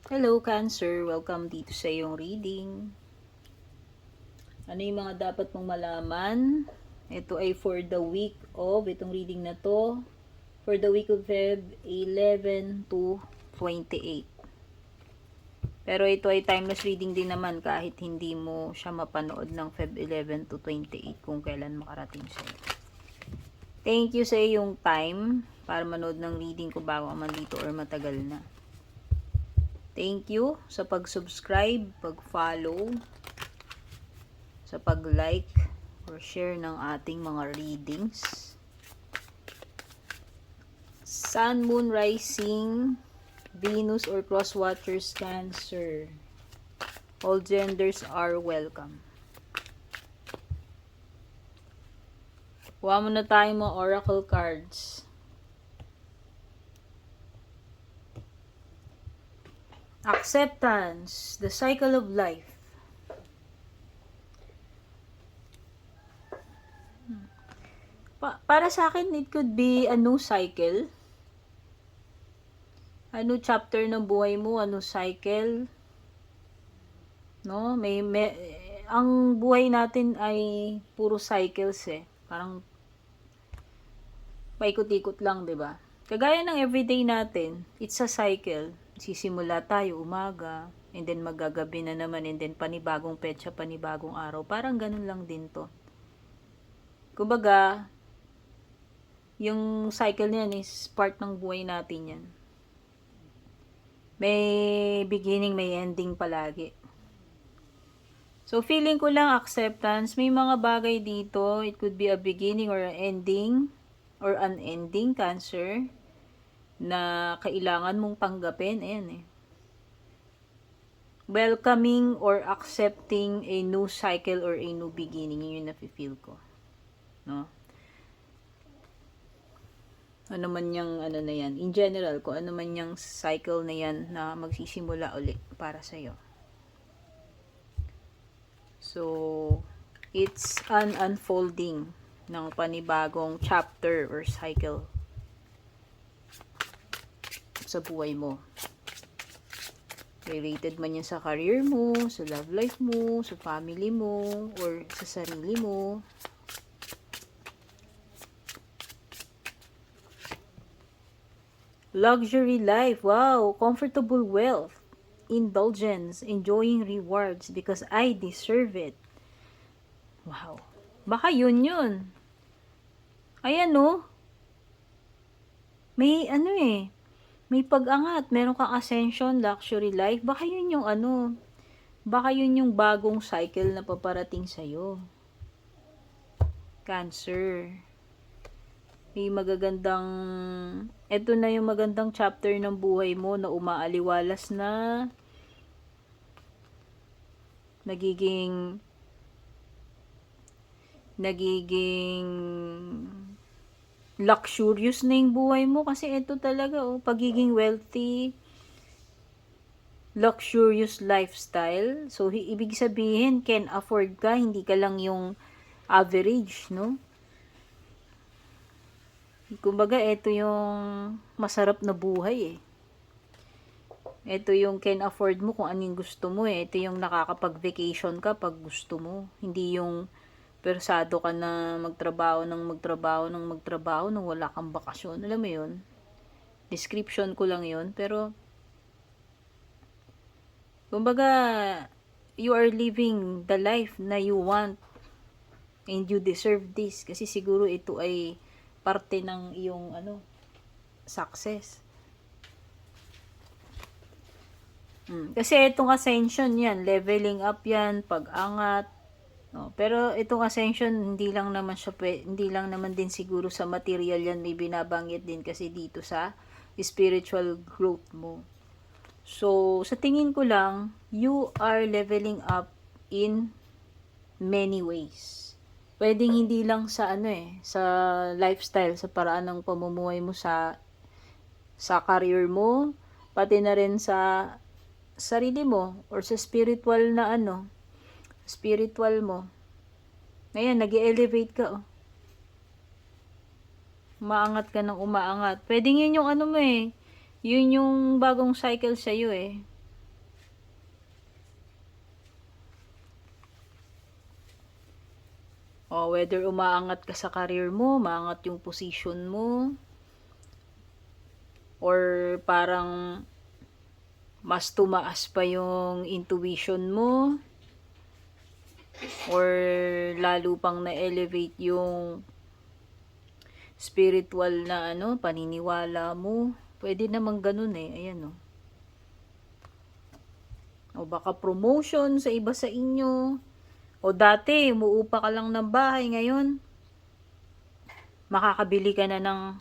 Hello Cancer, welcome dito sa iyong reading. Ano yung mga dapat mong malaman? Ito ay for the week of, itong reading na to, for the week of Feb 11 to 28. Pero ito ay timeless reading din naman kahit hindi mo siya mapanood ng Feb 11 to 28 kung kailan makarating siya. Thank you sa iyong time para manood ng reading ko bago man dito or matagal na. Thank you sa pag-subscribe, pag-follow, sa pag-like or share ng ating mga readings. Sun, Moon, Rising, Venus or Cross Watchers, Cancer. All genders are welcome. Kuha muna tayo mga oracle cards. Acceptance, the cycle of life. Para sa akin, it could be a new cycle. A new chapter ng buhay mo, a new cycle. No? Ang buhay natin ay puro cycles eh. Parang paikot-ikot lang, 'di ba? Kagaya ng everyday natin, it's a cycle. Sisimula tayo umaga, and then magagabi na naman, and then panibagong petsa, panibagong araw. Parang ganun lang din 'to. Kumbaga, yung cycle niyan is part ng buhay natin 'yan. May beginning, may ending palagi. So, feeling ko lang acceptance. May mga bagay dito. It could be a beginning or an ending or an ending, Cancer, na kailangan mong tanggapin. Ayan eh. Welcoming or accepting a new cycle or a new beginning. Yun yung nafe-feel ko. No? Ano man yung ano na yan. In general, kung ano man yung cycle na yan na magsisimula ulit para sa'yo. So, it's an unfolding ng panibagong chapter or cycle sa buhay mo. Related man yan sa career mo, sa love life mo, sa family mo, or sa sarili mo. Luxury life, wow, comfortable wealth, indulgence, enjoying rewards because I deserve it. Wow. Baka yun. Ayan no. May ano eh. May pag-angat. Meron kang ascension, luxury life. Baka yun yung ano. Baka yun yung bagong cycle na paparating sa'yo. Cancer. May magagandang... Ito na yung magandang chapter ng buhay mo na umaaliwalas na. Nagiging luxurious na yung buhay mo kasi ito talaga pagiging wealthy, luxurious lifestyle. So ibig sabihin can afford ka, hindi ka lang yung average, no? Kumbaga ito yung masarap na buhay eh. Ito yung can afford mo kung anong gusto mo eh. Ito yung nakakapag-vacation ka pag gusto mo. Hindi yung persado ka na magtrabaho nang wala kang bakasyon. Alam mo yun? Description ko lang yun. Pero, kumbaga, you are living the life na you want and you deserve this. Kasi siguro ito ay parte ng iyong success. Kasi itong ascension yan, leveling up yan, pag-angat. No, pero itong ascension hindi lang naman din siguro sa material yan, may binabanggit din kasi dito sa spiritual growth mo. So, sa tingin ko lang, you are leveling up in many ways. Pwedeng hindi lang sa sa lifestyle, sa paraan ng pamumuhay mo sa career mo, pati na rin sa sarili mo or sa spiritual na spiritual mo. Ngayon, nag-elevate ka, Umaangat ka ng umaangat. Pwedeng yun yung mo eh. Yun yung bagong cycle sa'yo eh. O whether umaangat ka sa career mo, maangat yung position mo, or parang mas tumaas pa yung intuition mo, or lalo pang na-elevate yung spiritual na paniniwala mo. Pwede namang ganun eh. Ayan o. O baka promotion sa iba sa inyo. O dati, umuupa ka lang ng bahay. Ngayon, makakabili ka na ng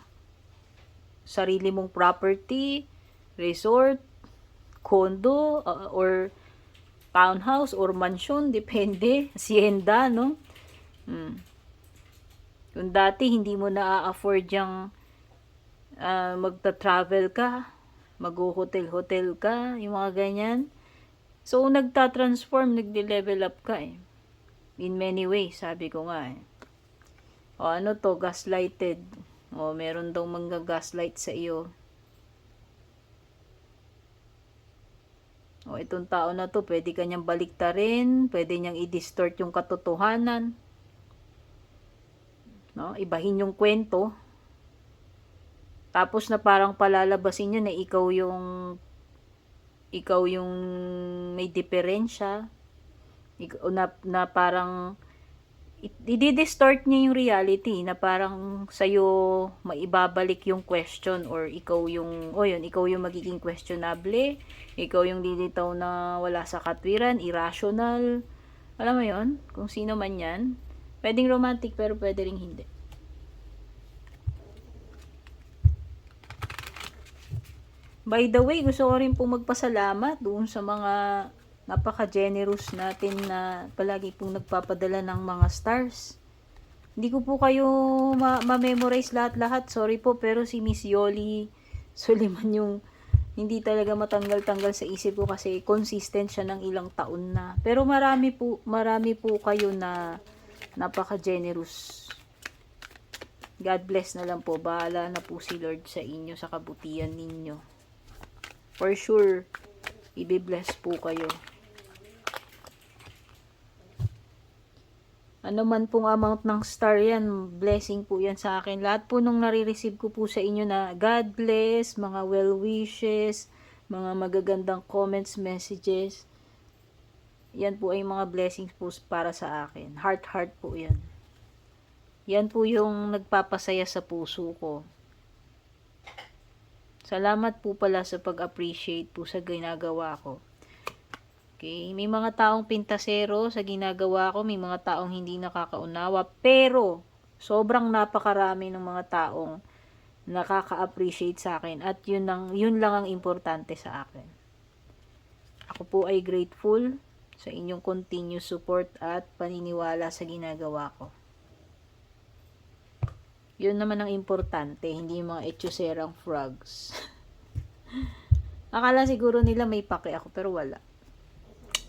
sarili mong property, resort, condo, or townhouse, or mansion. Depende. Hacienda, no? Kung dati, hindi mo na-afford yung magta-travel ka, mag-hotel-hotel ka, yung mga ganyan. So, nagta-transform, nagde-level up ka eh. In many ways, sabi ko nga eh. O ano to, gaslighted. O meron daw mga gaslight sa iyo. O itong tao na to, pwede kanyang baliktarin, pwede niyang i-distort yung katotohanan. No? Ibahin yung kwento. Tapos na parang palalabasin niya na ikaw yung may diferensya. Na parang i-distort niya yung reality na parang sa'yo maibabalik yung question, or ikaw yung magiging questionable, ikaw yung lilitaw na wala sa katwiran, irrational. Alam mo yon, kung sino man yan. Pwedeng romantic pero pwede ring hindi. By the way, gusto ko rin pong magpasalamat doon sa mga napaka-generous natin na palagi pong nagpapadala ng mga stars. Hindi ko po kayo ma-memorize lahat-lahat. Sorry po, pero si Miss Yoli Suliman yung hindi talaga matanggal-tanggal sa isip ko kasi consistent siya ng ilang taon na. Pero marami po kayo na napaka-generous. God bless na lang po. Bahala na po si Lord sa inyo, sa kabutihan ninyo. For sure, i-bless po kayo. Ano man pong amount ng star yan, blessing po yan sa akin. Lahat po nung nare-receive ko po sa inyo na God bless, mga well wishes, mga magagandang comments, messages, yan po ay mga blessings po para sa akin. Heart po yan. Yan po yung nagpapasaya sa puso ko. Salamat po pala sa pag-appreciate po sa ginagawa ko. Okay, may mga taong pintasero sa ginagawa ko, may mga taong hindi nakakaunawa, pero sobrang napakarami ng mga taong nakaka-appreciate sa akin at yun lang ang importante sa akin. Ako po ay grateful sa inyong continuous support at paniniwala sa ginagawa ko. Yun naman ang importante, hindi yung mga etyoserang frogs. Akala siguro nila may pake ako, pero wala.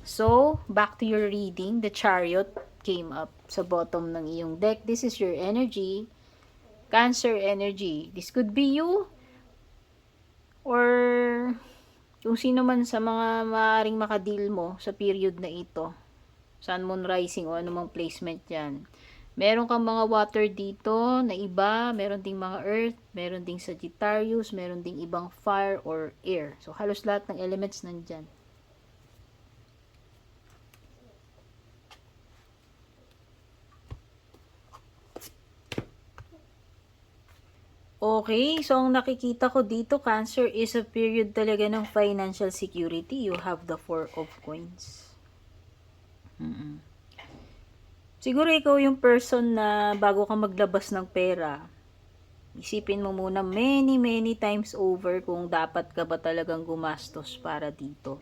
So, back to your reading. The Chariot came up sa bottom ng iyong deck. This is your energy. Cancer energy. This could be you. Or kung sino man sa mga maaaring makadil mo sa period na ito. Sun, Moon, Rising o anumang placement yan. Meron kang mga water dito na iba, meron ding mga earth, meron ding Sagittarius, meron ding ibang fire or air. So, halos lahat ng elements nandyan. Okay, so ang nakikita ko dito, Cancer, is a period talaga ng financial security. You have the 4 of Coins. Siguro ikaw yung person na bago ka maglabas ng pera, isipin mo muna many times over kung dapat ka ba talagang gumastos para dito.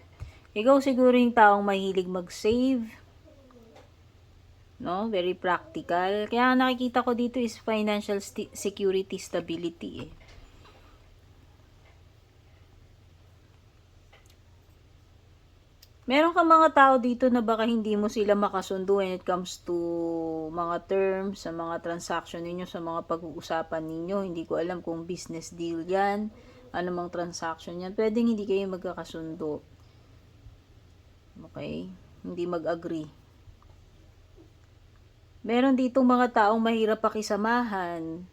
Ikaw siguro yung taong mahilig mag-save, no? Very practical. Kaya nakikita ko dito is financial security, stability eh. Meron kang mga tao dito na baka hindi mo sila makasundo when it comes to mga terms, sa mga transaction ninyo, sa mga pag-uusapan ninyo. Hindi ko alam kung business deal yan, anumang transaction yan. Pwedeng hindi kayo magkakasundo. Okay? Hindi mag-agree. Meron ditong mga taong mahirap pakisamahan.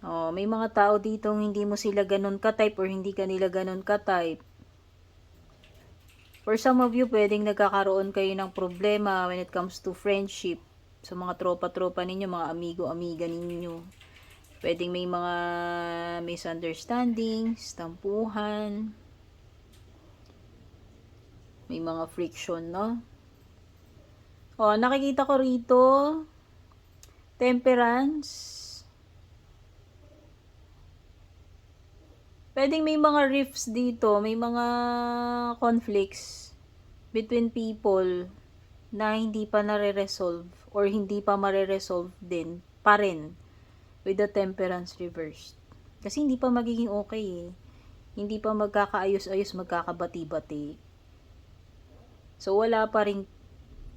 Oh, may mga tao ditong hindi mo sila ganun ka-type or hindi ka nila ganun ka-type. For some of you, pwedeng nagkakaroon kayo ng problema when it comes to friendship. Sa mga tropa-tropa ninyo, mga amigo-amiga ninyo. Pwedeng may mga misunderstandings, tampuhan, may mga friction, no? Oh, nakikita ko rito, temperance. Pwedeng may mga rifts dito, may mga conflicts between people na hindi pa nare-resolve or hindi pa mare-resolve din pa rin with the temperance reversed. Kasi hindi pa magiging okay eh. Hindi pa magkakaayos-ayos, magkakabati-bati. So, wala pa ring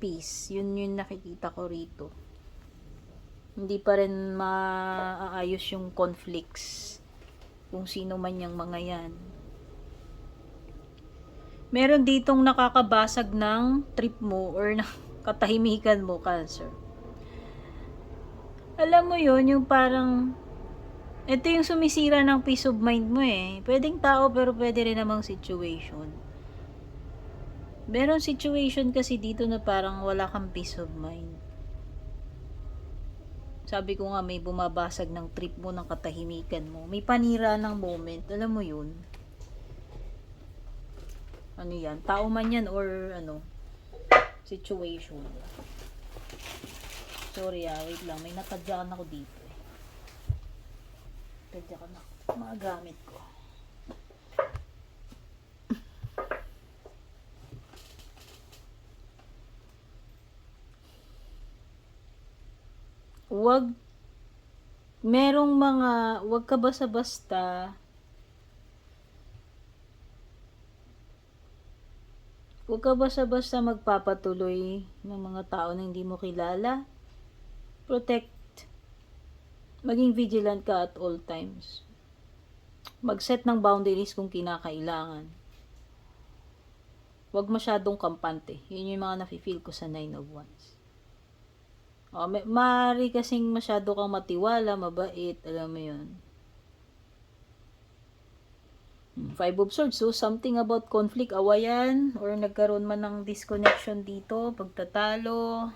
peace. Yun yung nakikita ko rito. Hindi pa rin maayos yung conflicts. Kung sino man yung mga yan. Meron ditong nakakabasag ng trip mo or ng katahimikan mo, Cancer. Alam mo yun, yung parang ito yung sumisira ng peace of mind mo eh. Pwedeng tao pero pwede rin namang situation. Meron situation kasi dito na parang wala kang peace of mind. Sabi ko nga may bumabasag ng trip mo, ng katahimikan mo. May panira ng moment. Alam mo yun? Ano yan? Tao man yan or ano? Situation. Sorry wait lang. May natadyakan ako dito eh. Tadyakan ako. Mga gamit ko. Wag ka basta-basta magpapatuloy ng mga tao na hindi mo kilala. Protect. Maging vigilant ka at all times. Mag-set ng boundaries kung kinakailangan. Wag masyadong kampante. Yun yung mga nafe-feel ko sa 9 of Wands. Maaari kasing masyado kang matiwala, mabait, alam mo yun. 5 of Swords, so something about conflict, awayan, or nagkaroon man ng disconnection dito, pagtatalo.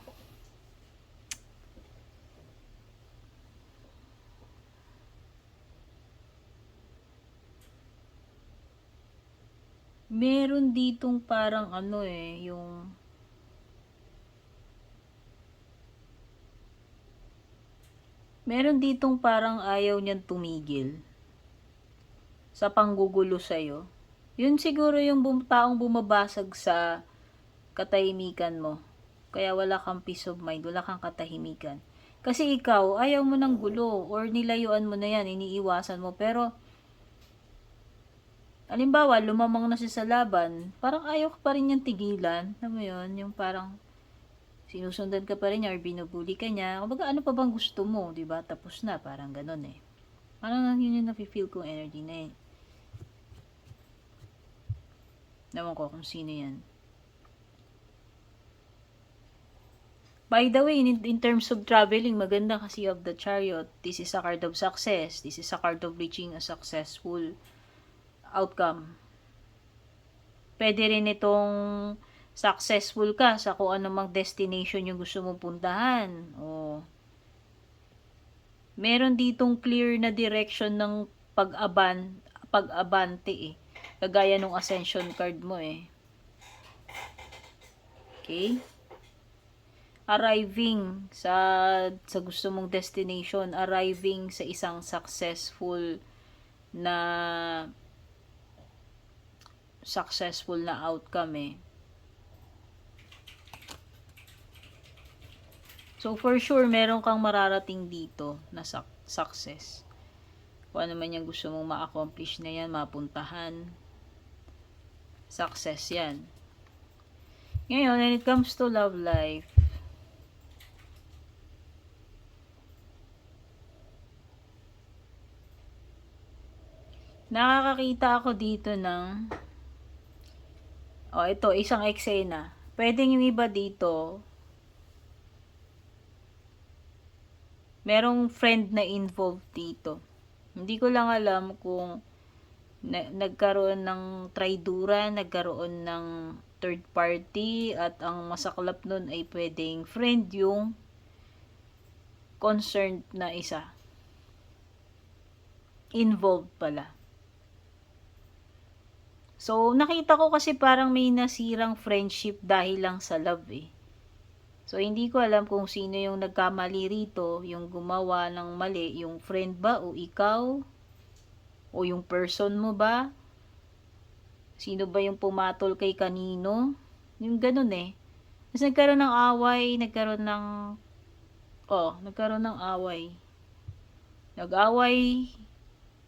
Meron ditong parang ano yung meron ditong parang ayaw niyan tumigil sa panggugulo sa'yo. Yun siguro yung taong bumabasag sa katahimikan mo. Kaya wala kang peace of mind, wala kang katahimikan. Kasi ikaw, ayaw mo ng gulo or nilayuan mo na yan, iniiwasan mo. Pero, halimbawa, lumamang na siya sa laban, parang ayaw ka pa rin niyang tigilan. Alam mo yun, yung parang sinusundan ka pa rin niya or binubuli ka niya. Kumbaga, ano pa bang gusto mo, di ba? Tapos na, parang ganun eh. Parang yun yung nafe-feel kong energy na eh. Naman ko kung sino yan. By the way, in terms of traveling, maganda kasi of the Chariot. This is a card of success. This is a card of reaching a successful outcome. Pwede rin itong successful ka sa kung anumang destination yung gusto mong puntahan. Meron ditong clear na direction ng pag-abante eh. Kagaya nung Ascension card mo eh. Okay? Arriving sa gusto mong destination, arriving sa isang successful na outcome eh. So, for sure, meron kang mararating dito na success. Kung ano man yung gusto mong ma-accomplish na yan, mapuntahan. Success yan. Ngayon, when it comes to love life, nakakakita ako dito ng ito, isang eksena. Pwedeng yung iba dito, merong friend na involved dito. Hindi ko lang alam kung nagkaroon ng traiduran, nagkaroon ng third party, at ang masaklap nun ay pwedeng friend yung concerned na isa. Involved pala. So, nakita ko kasi parang may nasirang friendship dahil lang sa love eh. So, hindi ko alam kung sino yung nagkamali rito, yung gumawa ng mali, yung friend ba o ikaw? O yung person mo ba? Sino ba yung pumatol kay kanino? Yung ganun eh. Tapos nagkaroon ng away, nagkaroon ng away. Nag-away,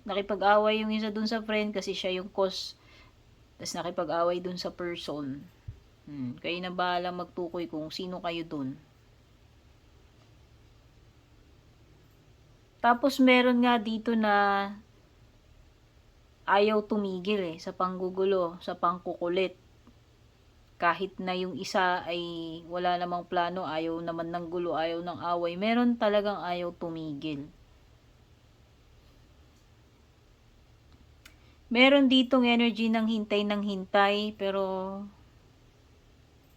nakipag-away yung isa dun sa friend kasi siya yung cause. Tapos nakipag-away dun sa person. Kayo na bahala magtukoy kung sino kayo dun. Tapos meron nga dito na ayaw tumigil sa panggugulo, sa pangkukulit. Kahit na yung isa ay wala namang plano, ayaw naman ng gulo, ayaw ng away, meron talagang ayaw tumigil. Meron ditong energy ng hintay, pero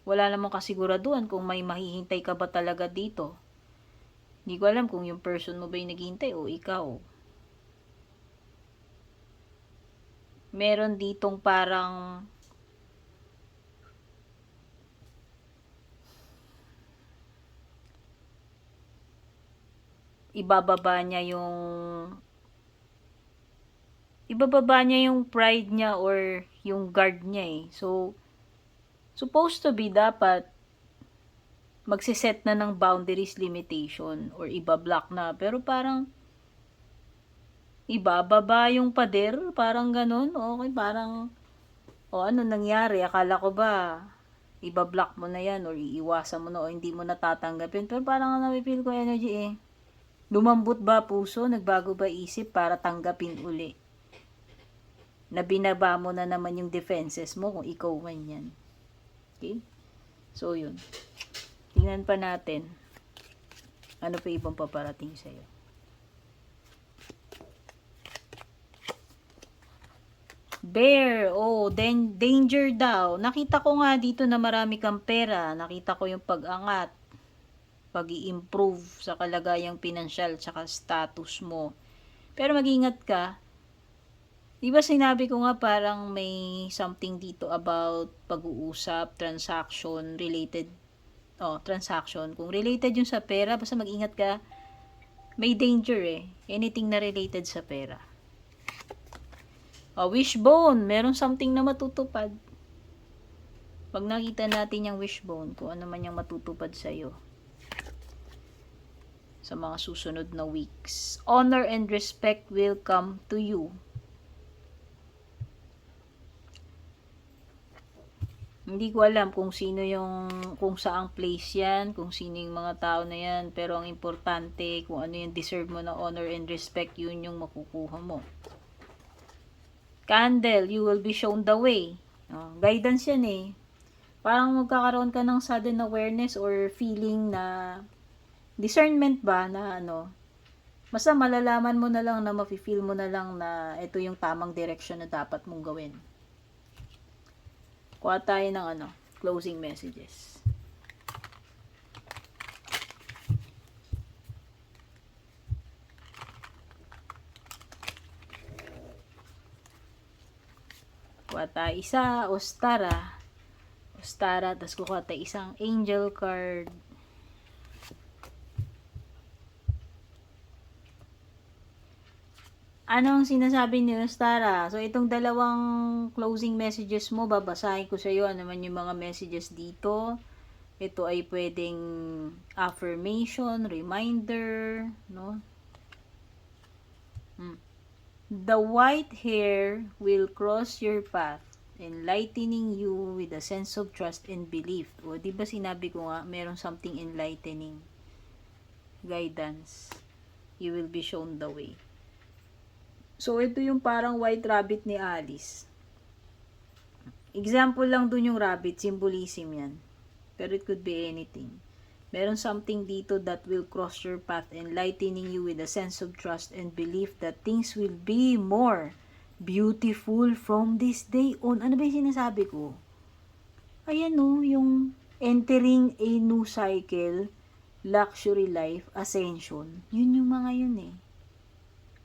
wala namang kasiguraduhan kung may mahihintay ka ba talaga dito. Hindi ko alam kung yung person mo ba yung naghihintay o ikaw. Meron ditong parang ibababa niya yung pride niya or yung guard niya So, supposed to be dapat magsiset na ng boundaries, limitation, or ibablock na. Pero parang ibababa yung pader, parang ganun. Okay, parang ano nangyari? Akala ko ba ibablock mo na yan or iiwasan mo na o hindi mo natatanggapin. Pero parang napipil ko energy lumambot ba puso? Nagbago ba isip para tanggapin uli? Na binaba mo na naman yung defenses mo kung ikaw man yan. Okay? So, yun. Tingnan pa natin. Ano pa ibang paparating sa'yo? Bear, danger daw. Nakita ko nga dito na marami kang pera. Nakita ko yung pag-angat, pag-i-improve sa kalagayang pinansyal tsaka status mo. Pero mag-ingat ka. Di ba sinabi ko nga parang may something dito about pag-uusap, transaction, related. Transaction. Kung related yun sa pera, basta mag-ingat ka. May danger Anything na related sa pera. Wishbone. Meron something na matutupad. Pag nakita natin yung wishbone, kung ano man yung matutupad sa'yo sa mga susunod na weeks. Honor and respect will come to you. Hindi ko alam kung saang place yan, kung sino yung mga tao na yan, pero ang importante, kung ano yung deserve mo na honor and respect, yun yung makukuha mo. Candle, you will be shown the way. Guidance yan Parang magkakaroon ka ng sudden awareness or feeling na discernment ba na basta malalaman mo na lang na mafe-feel mo na lang na ito yung tamang direction na dapat mong gawin. Kuha tayo ng closing messages. Kuha tayo isa, Ostara, tapos kuha tayo isang angel card. Ano ang sinasabi ni Ostara? So, itong dalawang closing messages mo, babasahin ko sa iyo. Ano man yung mga messages dito. Ito ay pwedeng affirmation, reminder, no? The white hair will cross your path, enlightening you with a sense of trust and belief. O, di ba sinabi ko nga, meron something enlightening. Guidance. You will be shown the way. So, ito yung parang white rabbit ni Alice. Example lang dun yung rabbit, symbolism yan. Pero it could be anything. Meron something dito that will cross your path, enlightening you with a sense of trust and belief that things will be more beautiful from this day on. Ano ba yung sinasabi ko? Ayan o, yung entering a new cycle, luxury life, ascension. Yun yung mga yun eh.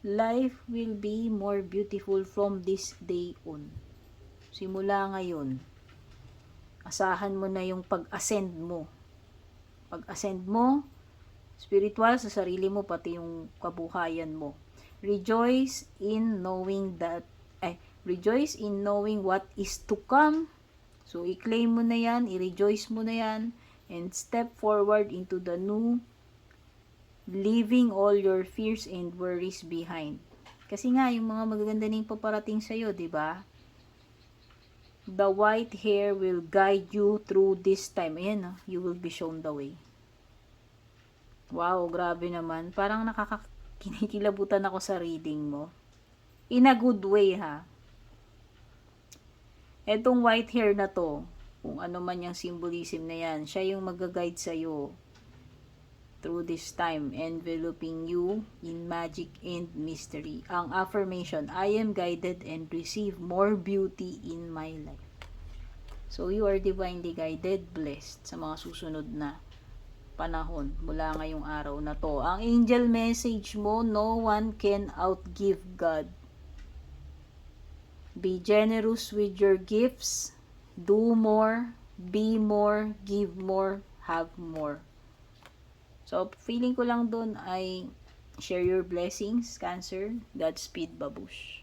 Life will be more beautiful from this day on. Simula ngayon, asahan mo na yung pag-ascend mo. Pag-ascend mo, spiritual sa sarili mo, pati yung kabuhayan mo. Rejoice in knowing what is to come. So, i-claim mo na yan, i-rejoice mo na yan, and step forward into the new, leaving all your fears and worries behind. Kasi nga, yung mga magaganda na yung paparating sa'yo, diba? The white hair will guide you through this time. Ayan, you will be shown the way. Wow, grabe naman. Parang kinikilabutan ako sa reading mo. In a good way, ha? Etong white hair na to, kung ano man yung symbolism na yan, siya yung mag-guide sa'yo through this time, enveloping you in magic and mystery. Ang affirmation, I am guided and receive more beauty in my life. So, you are divinely guided, blessed sa mga susunod na panahon mula ngayong araw na to. Ang angel message mo, no one can outgive God. Be generous with your gifts. Do more, be more, give more, have more. So, feeling ko lang doon ay share your blessings, Cancer. Godspeed, babush.